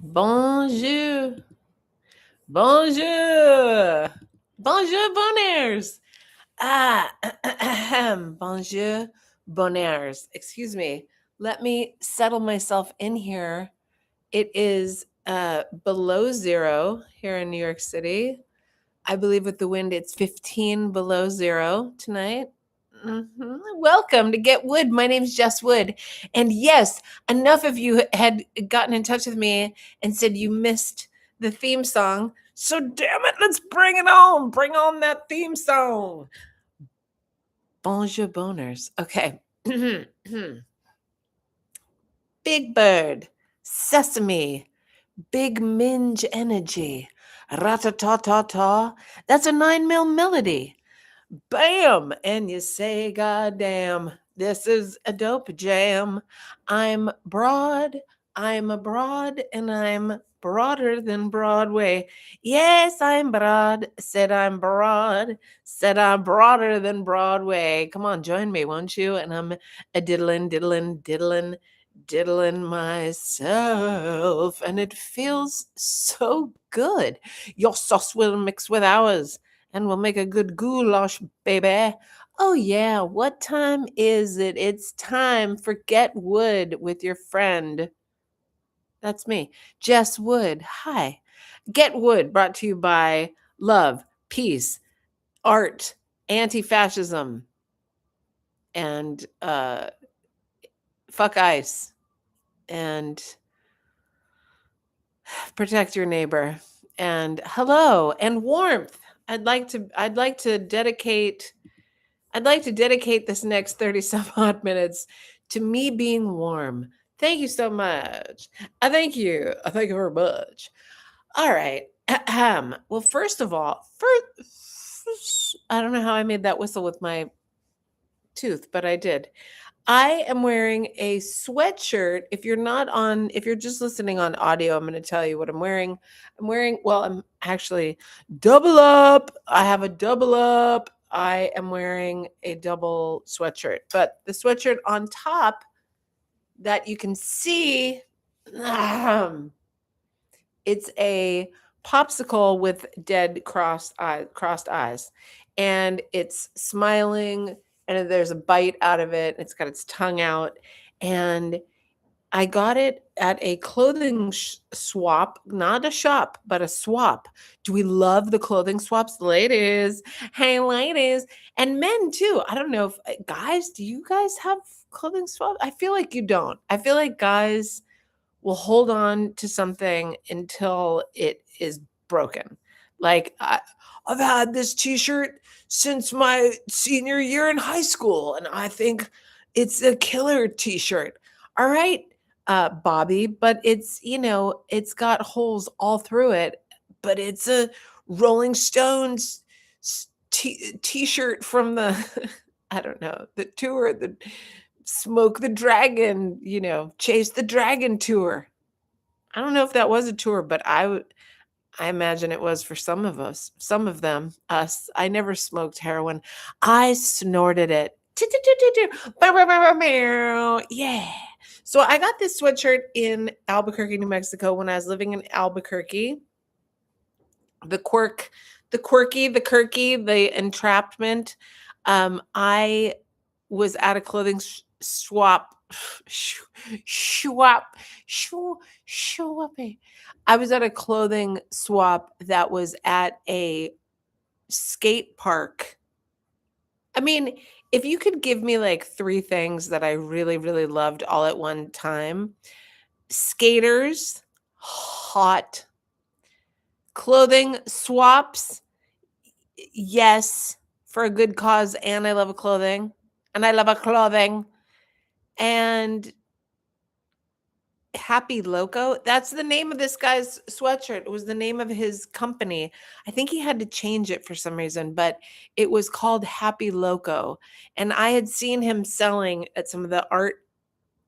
Bonjour. Bonjour. Bonjour Boners. Ah, Bonjour Boners. Excuse me. Let me settle myself in here. It is below zero here in New York City. I believe with the wind, it's 15 below zero tonight. Welcome to Get Wood. My name's Jess Wood. And yes, enough of you had gotten in touch with me and said you missed the theme song. So damn it, let's bring it on. Bring on that theme song. Bonjour Boners. Okay. Big Bird, Sesame, Big Minge Energy, Rat-a-ta-ta-ta. That's a 9 mil melody. Bam! And you say, God damn, this is a dope jam. I'm broad, I'm abroad, and I'm broader than Broadway. Yes, I'm broad, said I'm broad, said I'm broader than Broadway. Come on, join me, won't you? And I'm a diddling, diddling, diddling, diddling myself. And it feels so good. Your sauce will mix with ours and we'll make a good goulash, baby. Oh, yeah. What time is it? It's time for Get Wood with your friend. That's me, Jess Wood. Hi. Get Wood brought to you by love, peace, art, anti fascism, and fuck ice, and protect your neighbor, and hello, and warmth. I'd like to dedicate this next 30 some odd minutes to me being warm. Thank you so much. I thank you. I thank you very much. All right. Well, first of all, I don't know how I made that whistle with my tooth, but I did. I am wearing a sweatshirt. If you're just listening on audio, I'm going to tell you what I'm wearing. I'm actually double up. I have a double up. I am wearing a double sweatshirt, but the sweatshirt on top that you can see, it's a popsicle with dead crossed eyes, and it's smiling, and there's a bite out of it. It's got its tongue out, and I got it at a clothing swap, not a shop, but a swap. Do we love the clothing swaps, ladies? Hey, ladies, and men too. I don't know if guys, do you guys have clothing swaps? I feel like you don't. I feel like guys will hold on to something until it is broken. Like I've had this t-shirt since my senior year in high school and I think it's a killer t-shirt. All right, Bobby, but it's got holes all through it, but it's a Rolling Stones t-shirt from the I don't know, the tour, the Smoke the Dragon, Chase the Dragon tour. I don't know if that was a tour, but I imagine it was for some of us, some of them, us. I never smoked heroin. I snorted it. Yeah. So I got this sweatshirt in Albuquerque, New Mexico when I was living in Albuquerque. The quirk, the quirky, the quirky, the entrapment. I was at a clothing swap. Swap. I was at a clothing swap that was at a skate park. I mean, if you could give me like three things that I really, really loved all at one time: skaters, hot, clothing swaps, yes, for a good cause, and I love a clothing, and I love a clothing, and Happy Loco. That's the name of this guy's sweatshirt. It was the name of his company. I think he had to change it for some reason, but it was called Happy Loco. And I had seen him selling at some of the art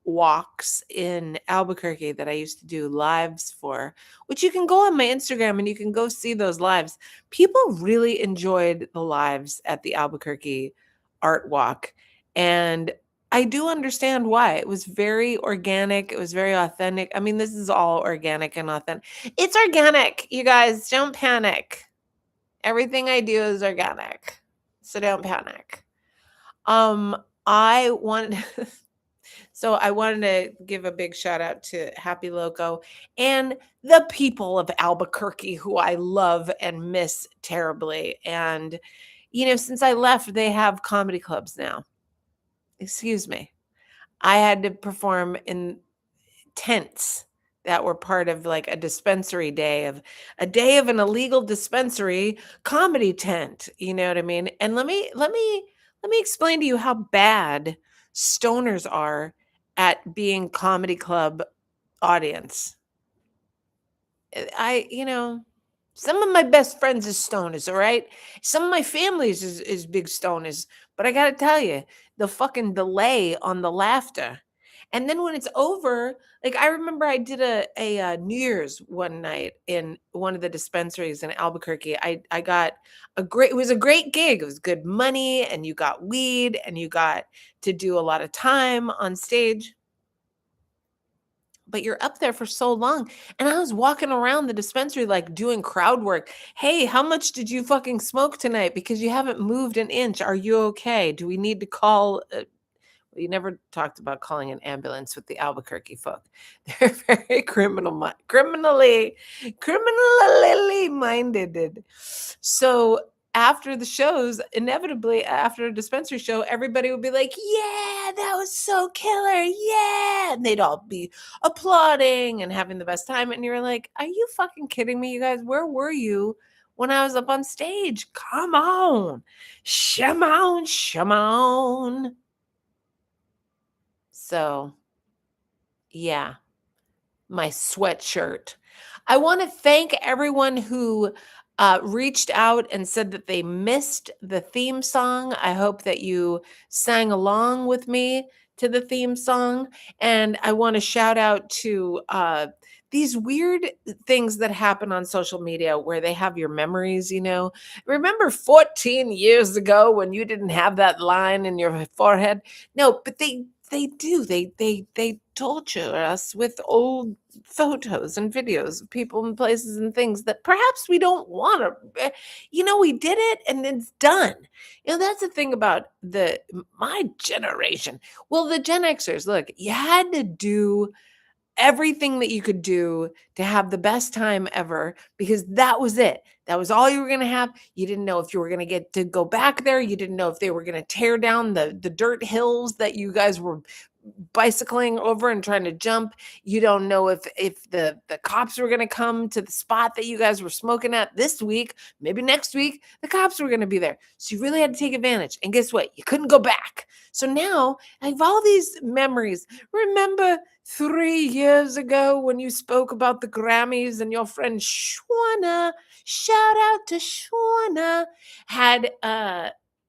walks in Albuquerque that I used to do lives for, which you can go on my Instagram and you can go see those lives. People really enjoyed the lives at the Albuquerque art walk. And I do understand why. It was very organic, it was very authentic. I mean, this is all organic and authentic. It's organic, you guys, don't panic. Everything I do is organic, so don't panic. Um, I wanted so I wanted to give a big shout out to Happy Loco and the people of Albuquerque who I love and miss terribly, and, since I left, they have comedy clubs now. Excuse me. I had to perform in tents that were part of, like, a day of an illegal dispensary comedy tent, you know what I mean? And let me explain to you how bad stoners are at being comedy club audience. Some of my best friends is stoners, all right? Some of my families is big stoners, but I gotta tell you, the fucking delay on the laughter. And then when it's over, like I remember I did a New Year's one night in one of the dispensaries in Albuquerque. I got it was a great gig. It was good money and you got weed and you got to do a lot of time on stage, but you're up there for so long. And I was walking around the dispensary, like doing crowd work. Hey, how much did you fucking smoke tonight? Because you haven't moved an inch. Are you okay? Do we need to call? We never talked about calling an ambulance with the Albuquerque folk. They're very criminally minded. So after the shows, inevitably after a dispensary show, everybody would be like, "Yeah, that was so killer, yeah!" And they'd all be applauding and having the best time. And you're like, "Are you fucking kidding me, you guys? Where were you when I was up on stage? Come on, shimon, shimon." So, yeah, my sweatshirt. I want to thank everyone who reached out and said that they missed the theme song. I hope that you sang along with me to the theme song. And I want to shout out to these weird things that happen on social media where they have your memories, Remember 14 years ago when you didn't have that line in your forehead? No, but they do. They torture us with old photos and videos of people and places and things that perhaps we don't want to. We did it and it's done. That's the thing about my generation. Well, the Gen Xers, look, you had to do everything that you could do to have the best time ever because that was it. That was all you were going to have. You didn't know if you were going to get to go back there. You didn't know if they were going to tear down the dirt hills that you guys were bicycling over and trying to jump. You don't know if the cops were going to come to the spot that you guys were smoking at this week. Maybe next week the cops were going to be there. So you really had to take advantage. And guess what? You couldn't go back. So now I have all these memories. Remember 3 years ago when you spoke about the Grammys and your friend Shwana, shout out to Shwana, had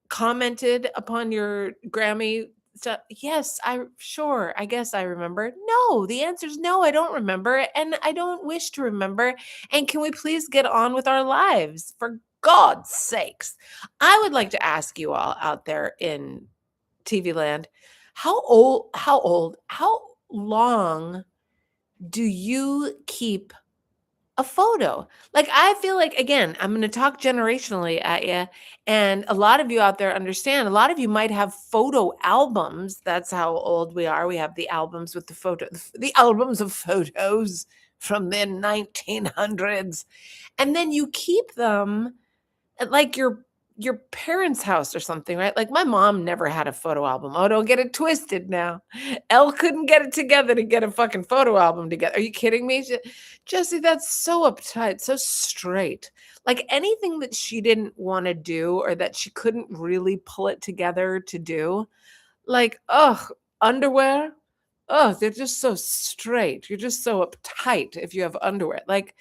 commented upon your Grammy stuff? Yes, I guess I remember. No, the answer is no, I don't remember, and I don't wish to remember. And can we please get on with our lives? For God's sakes. I would like to ask you all out there in TV land, how long do you keep a photo? Like, I feel like, again, I'm gonna talk generationally at you, and a lot of you out there understand, a lot of you might have photo albums. That's how old we are. We have the albums with the albums of photos from the 1900s, and then you keep them at, like, your parents' house or something, right? Like, my mom never had a photo album. Oh, don't get it twisted now. Elle couldn't get it together to get a fucking photo album together. Are you kidding me? Jesse, that's so uptight, so straight. Like, anything that she didn't wanna do or that she couldn't really pull it together to do, like, ugh, underwear? Oh, they're just so straight. You're just so uptight if you have underwear. Like,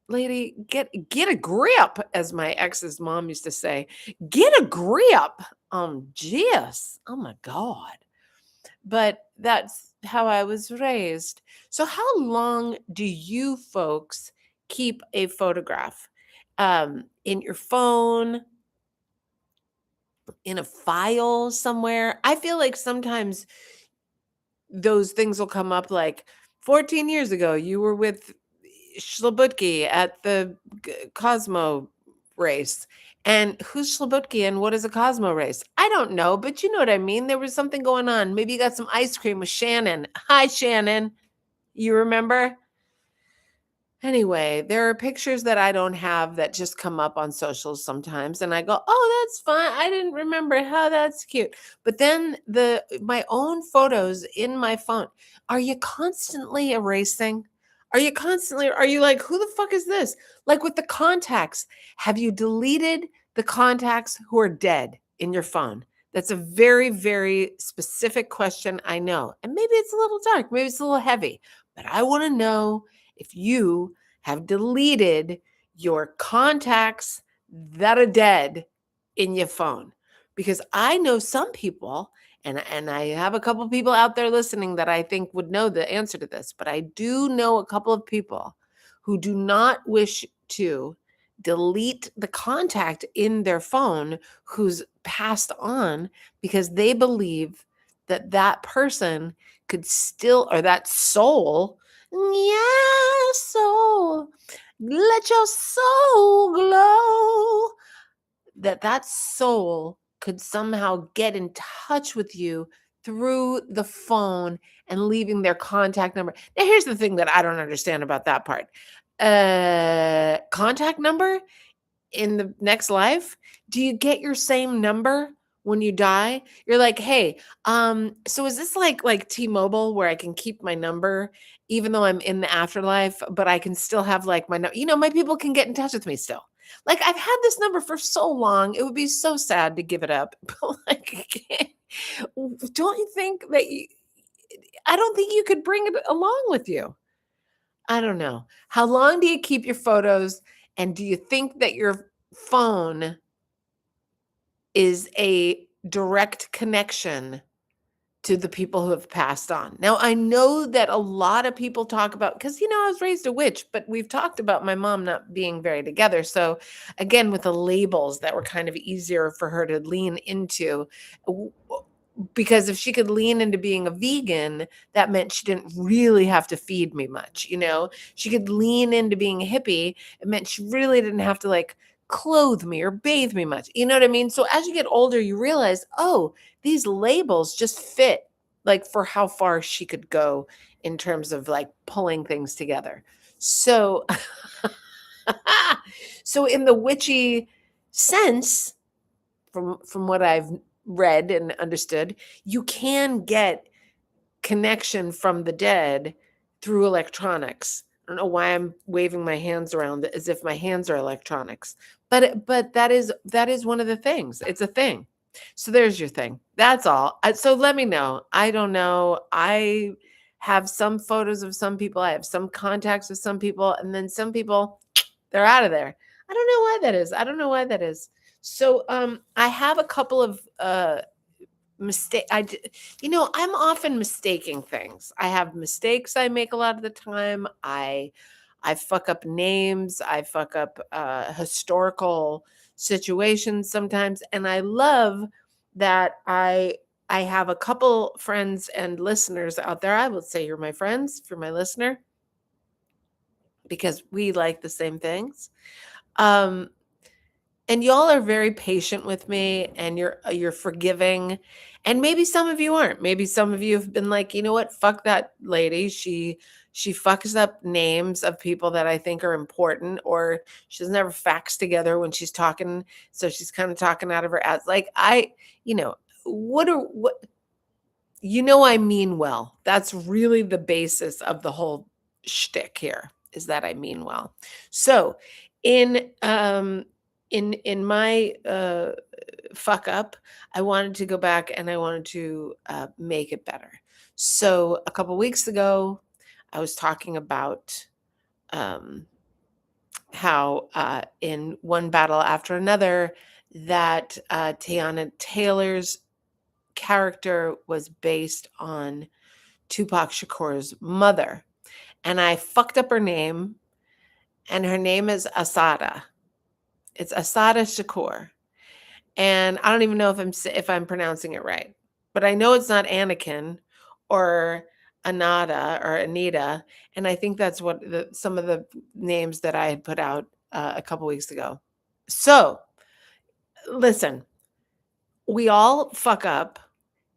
lady, get a grip, as my ex's mom used to say. Get a grip. Jeez. Oh my God. But that's how I was raised. So how long do you folks keep a photograph? In your phone, in a file somewhere. I feel like sometimes those things will come up like 14 years ago, you were with Schlabutke at the Cosmo race. And who's Schlabutke and what is a Cosmo race? I don't know, but you know what I mean. There was something going on. Maybe you got some ice cream with Shannon. Hi, Shannon. You remember? Anyway, there are pictures that I don't have that just come up on socials sometimes, and I go, "Oh, that's fine. I didn't remember how that's cute." But then my own photos in my phone, are you constantly erasing? Are you like, "Who the fuck is this?" Like with the contacts, have you deleted the contacts who are dead in your phone? That's a very, very specific question, I know. And maybe it's a little dark, maybe it's a little heavy, but I want to know if you have deleted your contacts that are dead in your phone. Because I know some people, and I have a couple people out there listening that I think would know the answer to this, but I do know a couple of people who do not wish to delete the contact in their phone who's passed on because they believe that that person could still, or that soul, yeah, soul, let your soul glow, that soul could somehow get in touch with you through the phone and leaving their contact number. Now, here's the thing that I don't understand about that part. Contact number in the next life? Do you get your same number when you die? You're like, "Hey, so is this like T-Mobile where I can keep my number even though I'm in the afterlife, but I can still have like my people can get in touch with me still." Like I've had this number for so long, it would be so sad to give it up. But like, don't you think that I don't think you could bring it along with you. I don't know. How long do you keep your photos? And do you think that your phone is a direct connection to the people who have passed on? Now, I know that a lot of people talk about, because, I was raised a witch, but we've talked about my mom not being very together. So, again, with the labels that were kind of easier for her to lean into, because if she could lean into being a vegan, that meant she didn't really have to feed me much. She could lean into being a hippie. It meant she really didn't have to like clothe me or bathe me much. You know what I mean? So as you get older, you realize, oh, these labels just fit like for how far she could go in terms of like pulling things together. So, so in the witchy sense, from what I've read and understood, you can get connection from the dead through electronics. I don't know why I'm waving my hands around as if my hands are electronics. But that is one of the things. It's a thing. So there's your thing. That's all. So let me know. I don't know. I have some photos of some people. I have some contacts with some people, and then some people, they're out of there. I don't know why that is. I don't know why that is. So I have a couple of mistake I'm often mistaking things. I have mistakes I make a lot of the time. I fuck up names, I fuck up historical situations sometimes, and I love that I have a couple friends and listeners out there. I would say you're my friends, if you're my listener, because we like the same things. um and y'all are very patient with me, and you're forgiving, and maybe some of you aren't. Maybe some of you have been like, you know what, fuck that lady, she fucks up names of people that I think are important, or she doesn't have her facts together when she's talking, so she's kind of talking out of her ass. Like you know what I mean well. That's really the basis of the whole shtick here, is that I mean well. So in my fuck up, I wanted to go back and I wanted to make it better. So a couple weeks ago, I was talking about um, how in one battle after another, that Tiana Taylor's character was based on Tupac Shakur's mother. And I fucked up her name, and her name is Asada. It's Asada Shakur. and I don't even know if I'm pronouncing it right, but I know it's not Anakin or Anada or Anita, and I think that's what some of the names that I had put out a couple weeks ago. So, listen, we all fuck up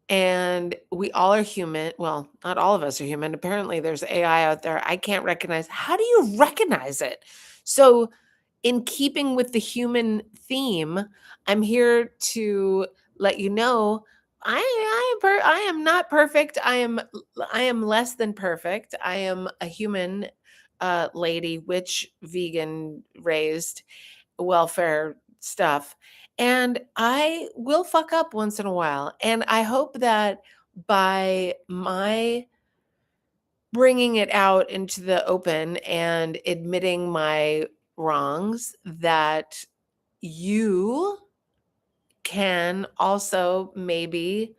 and we all are human. Well, not all of us are human. Apparently, there's AI out there I can't recognize. How do you recognize it? So, in keeping with the human theme, I'm here to let you know I am not perfect. I am less than perfect. I am a human lady, witch, vegan, raised, welfare stuff. And I will fuck up once in a while. And I hope that by my bringing it out into the open and admitting my wrongs, that you can also maybe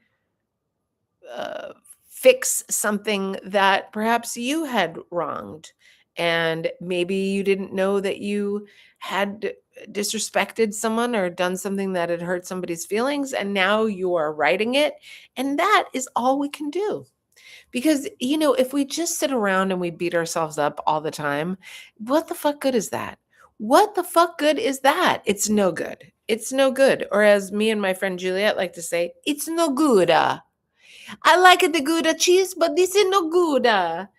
uh, fix something that perhaps you had wronged. And maybe you didn't know that you had disrespected someone or done something that had hurt somebody's feelings. And now you are writing it. And that is all we can do. Because, if we just sit around and we beat ourselves up all the time, what the fuck good is that? What the fuck good is that? It's no good. It's no good. Or as me and my friend Juliet like to say, it's no good. I like the Gouda cheese, but this is no Gouda.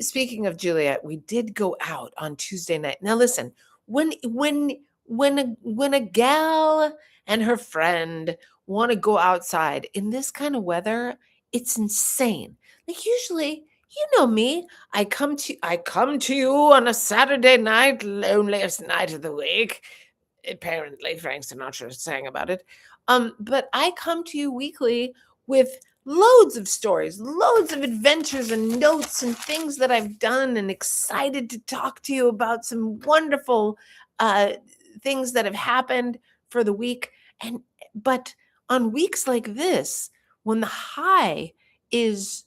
Speaking of Juliet, we did go out on Tuesday night. Now listen, when a gal and her friend want to go outside in this kind of weather, it's insane. Like usually, you know me, I come to you on a Saturday night, loneliest night of the week. Apparently, Frank Sinatra sang about it. But I come to you weekly with loads of stories, loads of adventures and notes and things that I've done, and excited to talk to you about some wonderful uh, things that have happened for the week. But on weeks like this, when the high is,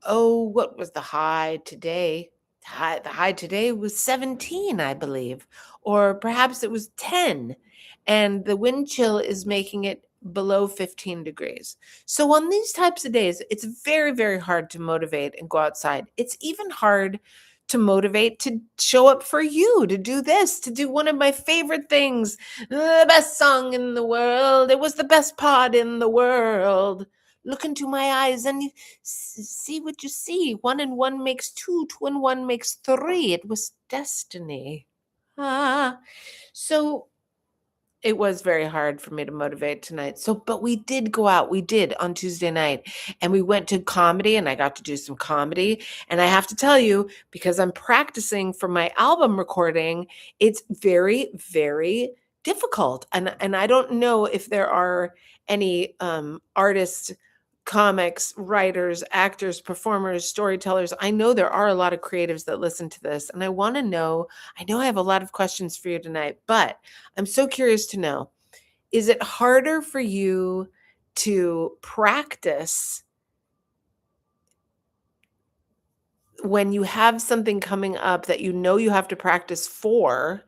oh, what was the high today? The high today was 17, I believe, or perhaps it was 10, and the wind chill is making it below 15 degrees. So on these types of days, it's very, very hard to motivate and go outside. It's even hard to motivate to show up for you, to do this, to do one of my favorite things, the best song in the world. It was the best pod in the world. Look into my eyes and see what you see. One and one makes two, two and one makes three. It was destiny. Ah. So it was very hard for me to motivate tonight. So, but we did go out. We did on Tuesday night, and we went to comedy, and I got to do some comedy. And I have to tell you, because I'm practicing for my album recording, it's very, very difficult. And I don't know if there are any artists, comics, writers, actors, performers, storytellers. I know there are a lot of creatives that listen to this, and I want to know. I know I have a lot of questions for you tonight, but I'm so curious to know, is it harder for you to practice when you have something coming up that you know you have to practice for?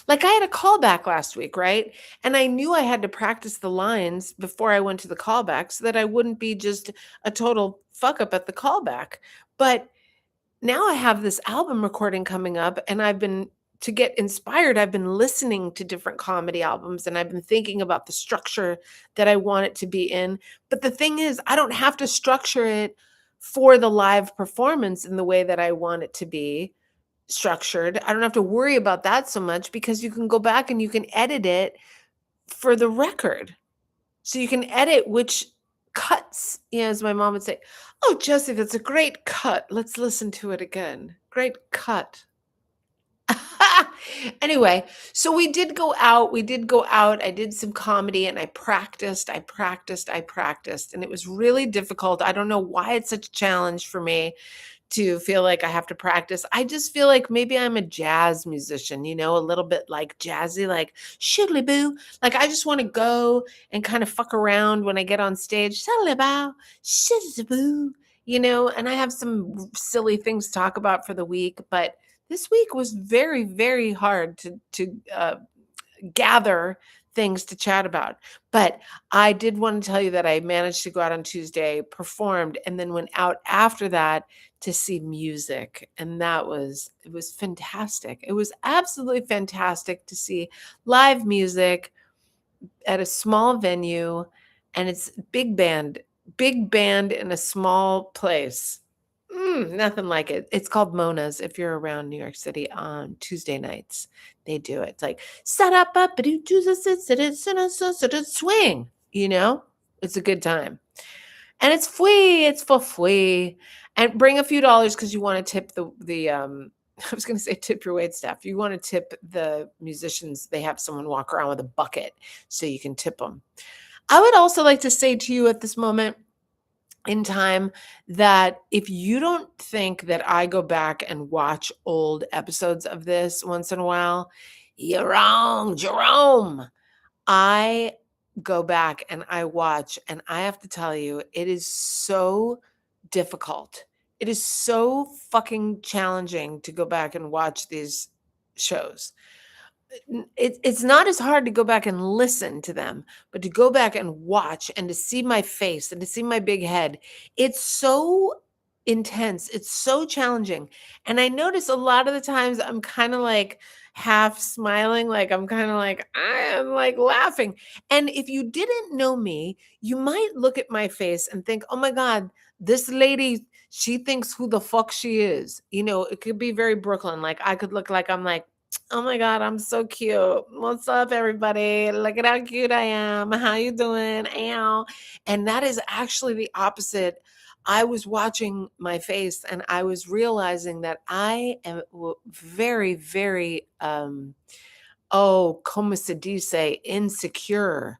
Like I had a callback last week, right? And I knew I had to practice the lines before I went to the callback so that I wouldn't be just a total fuck up at the callback. But now I have this album recording coming up, and to get inspired, I've been listening to different comedy albums, and I've been thinking about the structure that I want it to be in. But the thing is, I don't have to structure it for the live performance in the way that I want it to be structured. I don't have to worry about that so much because you can go back and you can edit it for the record. So you can edit which cuts, as my mom would say, "Oh, Jesse, that's a great cut. Let's listen to it again. Great cut." Anyway, so we did go out. We did go out. I did some comedy and I practiced. I practiced. I practiced. And it was really difficult. I don't know why it's such a challenge for me to feel like I have to practice. I just feel like maybe I'm a jazz musician, a little bit like jazzy, like shiddly boo. Like I just want to go and kind of fuck around when I get on stage. Shiddly bow, shiddly boo, and I have some silly things to talk about for the week. But this week was very, very hard to gather things to chat about. But I did want to tell you that I managed to go out on Tuesday, performed, and then went out after that to see music. And it was fantastic. It was absolutely fantastic to see live music at a small venue, and it's big band in a small place. Nothing like it. It's called Mona's if you're around New York City on Tuesday nights. They do it. It's like set up swing, you know? It's a good time. And it's free. It's for free. And bring a few dollars because you want to tip the I was going to say tip your wait staff. You want to tip the musicians. They have someone walk around with a bucket so you can tip them. I would also like to say to you at this moment in time that if you don't think that I go back and watch old episodes of this once in a while, you're wrong, Jerome. I go back and I watch, and I have to tell you, it is so difficult. It is so fucking challenging to go back and watch these shows. It's not as hard to go back and listen to them, but to go back and watch and to see my face and to see my big head, it's so intense. It's so challenging. And I notice a lot of the times I'm kind of like half smiling, like I'm kind of like, I am like laughing. And if you didn't know me, you might look at my face and think, oh my God, this lady, she thinks who the fuck she is. You know, it could be very Brooklyn. Like I could look like I'm like, oh my God, I'm so cute. What's up, everybody? Look at how cute I am. How you doing? Ow. And that is actually the opposite. I was watching my face and I was realizing that I am very, very, como se dice, insecure.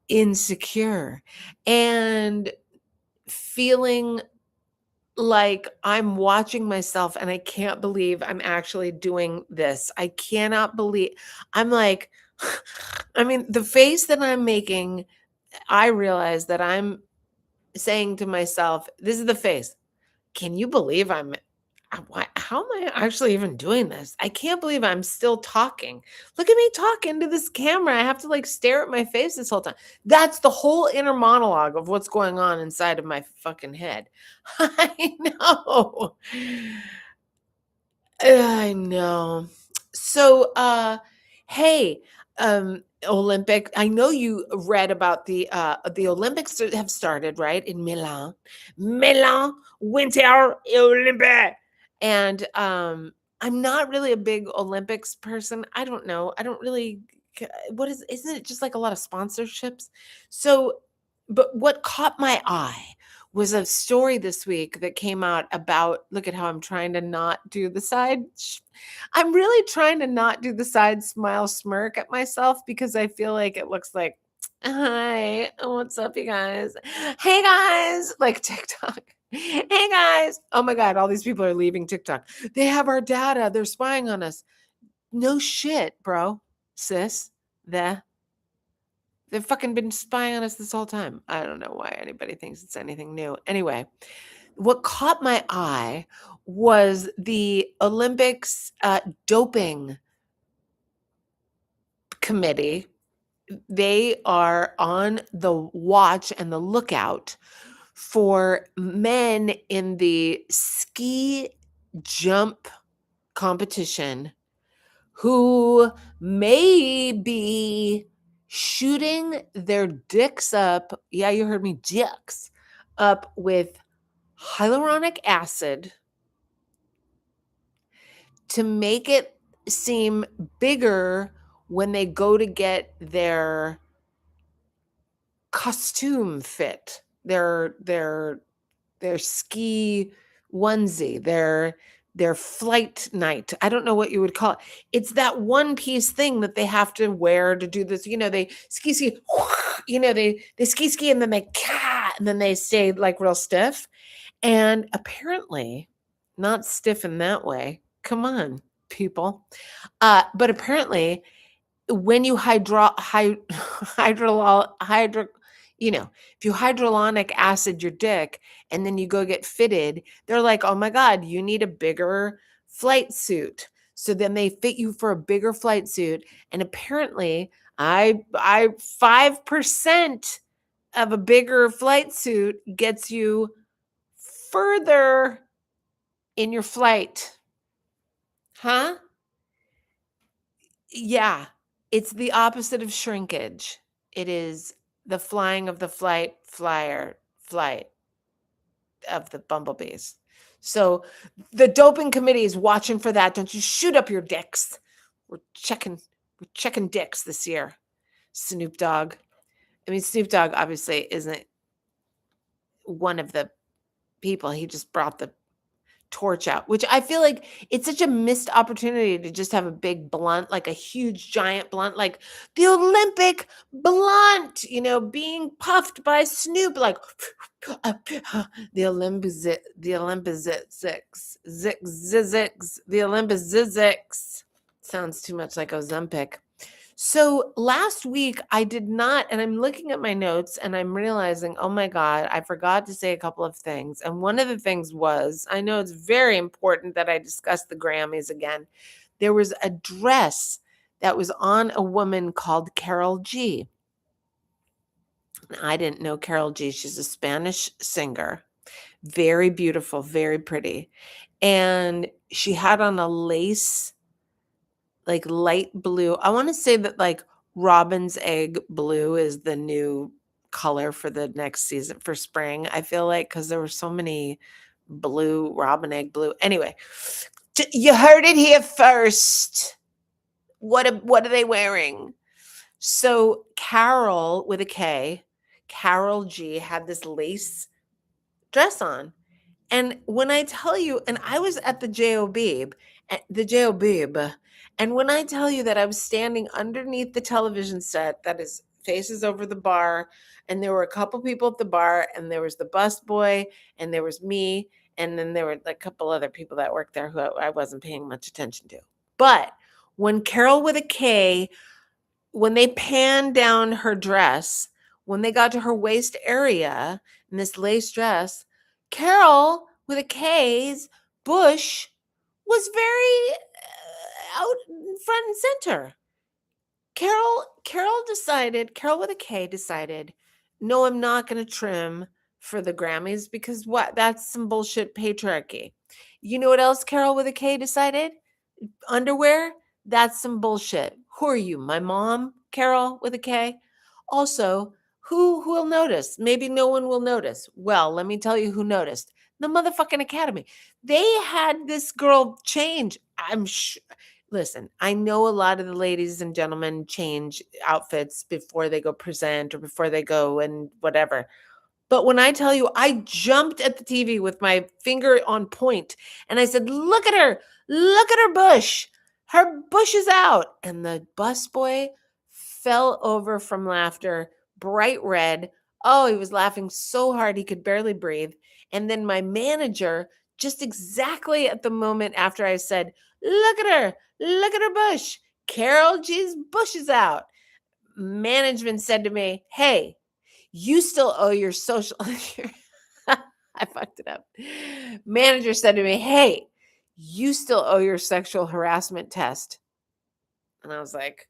Insecure. And feeling like I'm watching myself and I can't believe I'm actually doing this. I cannot believe I'm like, I mean, the face that I'm making, I realize that I'm saying to myself, this is the face. Can you believe how am I actually even doing this? I can't believe I'm still talking. Look at me talking to this camera. I have to like stare at my face this whole time. That's the whole inner monologue of what's going on inside of my fucking head. I know. I know. So, hey, Olympic, I know you read about the Olympics that have started, right? In Milan. Milan Winter Olympic. And I'm not really a big Olympics person. I don't know. I don't really what isn't it just like a lot of sponsorships? So, but what caught my eye was a story this week that came out about look at how I'm trying to not do the side I'm really trying to not do the side smile smirk at myself because I feel like it looks like hi, what's up you guys? Hey guys, like TikTok. Hey guys. Oh my god, all these people are leaving TikTok. They have our data. They're spying on us. No shit, bro. Sis. The They've fucking been spying on us this whole time. I don't know why anybody thinks it's anything new. Anyway, what caught my eye was the Olympics doping committee. They are on the watch and the lookout for men in the ski jump competition who may be shooting their dicks up. Yeah, you heard me, dicks up with hyaluronic acid to make it seem bigger when they go to get their costume fit, their ski onesie, their flight night. I don't know what you would call it. It's that one piece thing that they have to wear to do this. You know, they ski, you know, they ski and then and then they stay like real stiff. And apparently, not stiff in that way. Come on, people. But apparently, when you you know, if you hydrolonic acid your dick and then you go get fitted, they're like, oh my God, you need a bigger flight suit. So then they fit you for a bigger flight suit. And apparently I 5% of a bigger flight suit gets you further in your flight. Huh? Yeah. It's the opposite of shrinkage. It is the flying of the flight of the bumblebees. So the doping committee is watching for that. Don't you shoot up your dicks. We're checking dicks this year. Snoop Dogg. I mean, Snoop Dogg obviously isn't one of the people. He just brought the torch out, which I feel like it's such a missed opportunity to just have a big blunt, like a huge giant blunt, like the Olympic blunt, being puffed by Snoop, like the Olympus, the Olympus. Sounds too much like Ozempic. So last week I did not, and I'm looking at my notes and I'm realizing, oh my God, I forgot to say a couple of things. And one of the things was, I know it's very important that I discuss the Grammys again. There was a dress that was on a woman called Carol G. I didn't know Carol G. She's a Spanish singer, very beautiful, very pretty. And she had on a lace, like light blue. I want to say that like robin's egg blue is the new color for the next season for spring. I feel like because there were so many blue, robin egg blue. Anyway, you heard it here first. What are they wearing? So Carol with a K, Carol G had this lace dress on. And when I tell you, and I was at the JOB, and when I tell you that I was standing underneath the television set that is faces over the bar, and there were a couple people at the bar, and there was the bus boy, and there was me, and then there were like a couple other people that worked there who I wasn't paying much attention to. But when Carol with a K, when they panned down her dress, when they got to her waist area in this lace dress, Carol with a K's bush was very out in front and center. Carol with a K decided, no, I'm not going to trim for the Grammys because what? That's some bullshit patriarchy. You know what else Carol with a K decided? Underwear, that's some bullshit. Who are you? My mom, Carol with a K? Also, who will notice? Maybe no one will notice. Well, let me tell you who noticed. The motherfucking Academy. They had this girl change. I'm sure. Listen, I know a lot of the ladies and gentlemen change outfits before they go present or before they go and whatever. But when I tell you, I jumped at the TV with my finger on point and I said, look at her. Look at her bush. Her bush is out. And the busboy fell over from laughter, bright red. Oh, he was laughing so hard he could barely breathe. And then my manager, just exactly at the moment after I said, look at her bush. Carol G's bush is out. Management said to me, hey, you still owe your social. I fucked it up. Manager said to me, hey, you still owe your sexual harassment test. And I was like,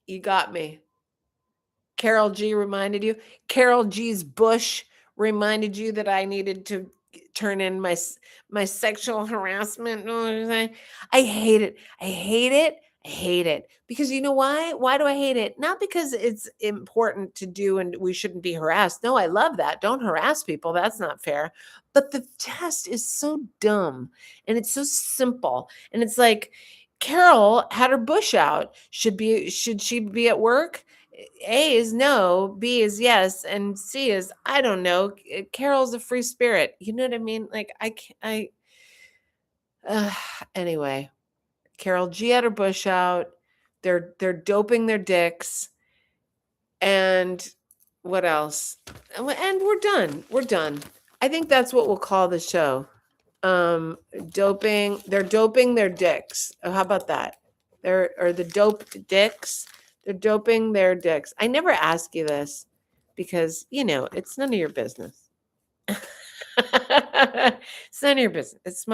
you got me. Carol G reminded you. Carol G's bush reminded you that I needed to turn in my sexual harassment. I hate it. I hate it. Because you know why? Why do I hate it? Not because it's important to do and we shouldn't be harassed. No, I love that. Don't harass people. That's not fair. But the test is so dumb and it's so simple. And it's like Carol had her bush out. Should she be at work? A is no, B is yes, and C is I don't know. Carol's a free spirit. You know what I mean? Like anyway, Carol G had her bush out. They're doping their dicks. And what else? And we're done. We're done. I think that's what we'll call the show. Doping. They're doping their dicks. Oh, how about that? The dope dicks. They're doping their dicks. I never ask you this because, it's none of your business. It's none of your business. This is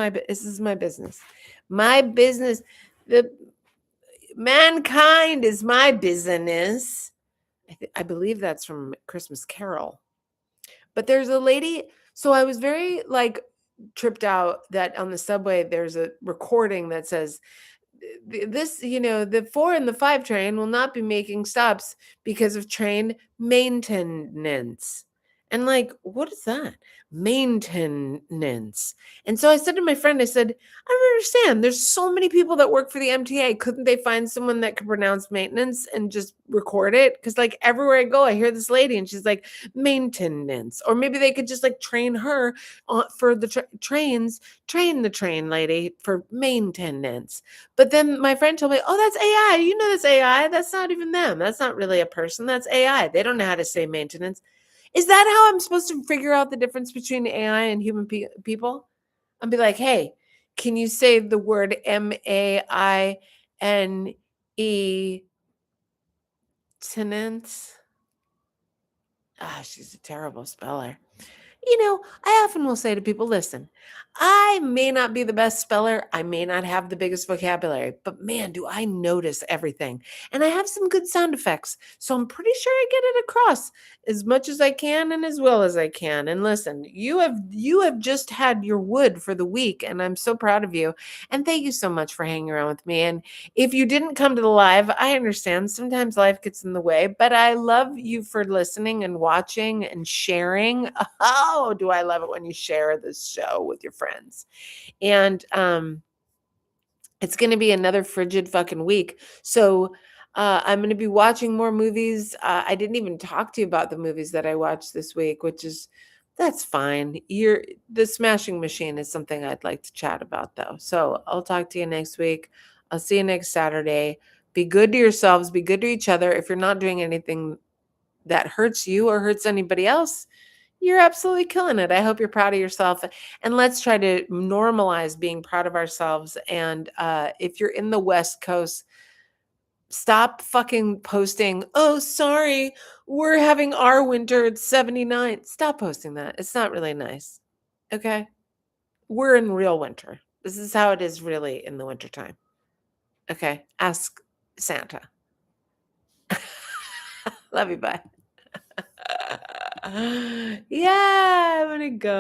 my business. My business. The mankind is my business. I believe that's from Christmas Carol. But there's a lady. So I was very like tripped out that on the subway there's a recording that says this, the 4 and the 5 train will not be making stops because of train maintenance. And like, what is that? Maintenance. And so I said to my friend, I said, I don't understand. There's so many people that work for the MTA. Couldn't they find someone that could pronounce maintenance and just record it? Because like everywhere I go, I hear this lady and she's like, maintenance. Or maybe they could just like train her for the trains, train the train lady for maintenance. But then my friend told me, "Oh, that's AI. You know that's AI. That's not even them. That's not really a person. That's AI. They don't know how to say maintenance." Is that how I'm supposed to figure out the difference between AI and human people? I'll be like, "Hey, can you say the word MAINE tenants?" Ah, she's a terrible speller. I often will say to people, listen, I may not be the best speller. I may not have the biggest vocabulary, but man, do I notice everything. And I have some good sound effects. So I'm pretty sure I get it across as much as I can and as well as I can. And listen, you have just had your wood for the week, and I'm so proud of you. And thank you so much for hanging around with me. And if you didn't come to the live, I understand sometimes life gets in the way, but I love you for listening and watching and sharing. Oh, do I love it when you share this show with your friends. And it's going to be another frigid fucking week. So I'm going to be watching more movies. I didn't even talk to you about the movies that I watched this week, which is that's fine. The Smashing Machine is something I'd like to chat about though. So I'll talk to you next week. I'll see you next Saturday. Be good to yourselves, be good to each other. If you're not doing anything that hurts you or hurts anybody else, you're absolutely killing it. I hope you're proud of yourself. And let's try to normalize being proud of ourselves. And if you're in the West Coast, stop fucking posting, oh, sorry, we're having our winter. It's 79. Stop posting that. It's not really nice. Okay. We're in real winter. This is how it is really in the wintertime. Okay. Ask Santa. Love you. Bye. Yeah, I'm going to go.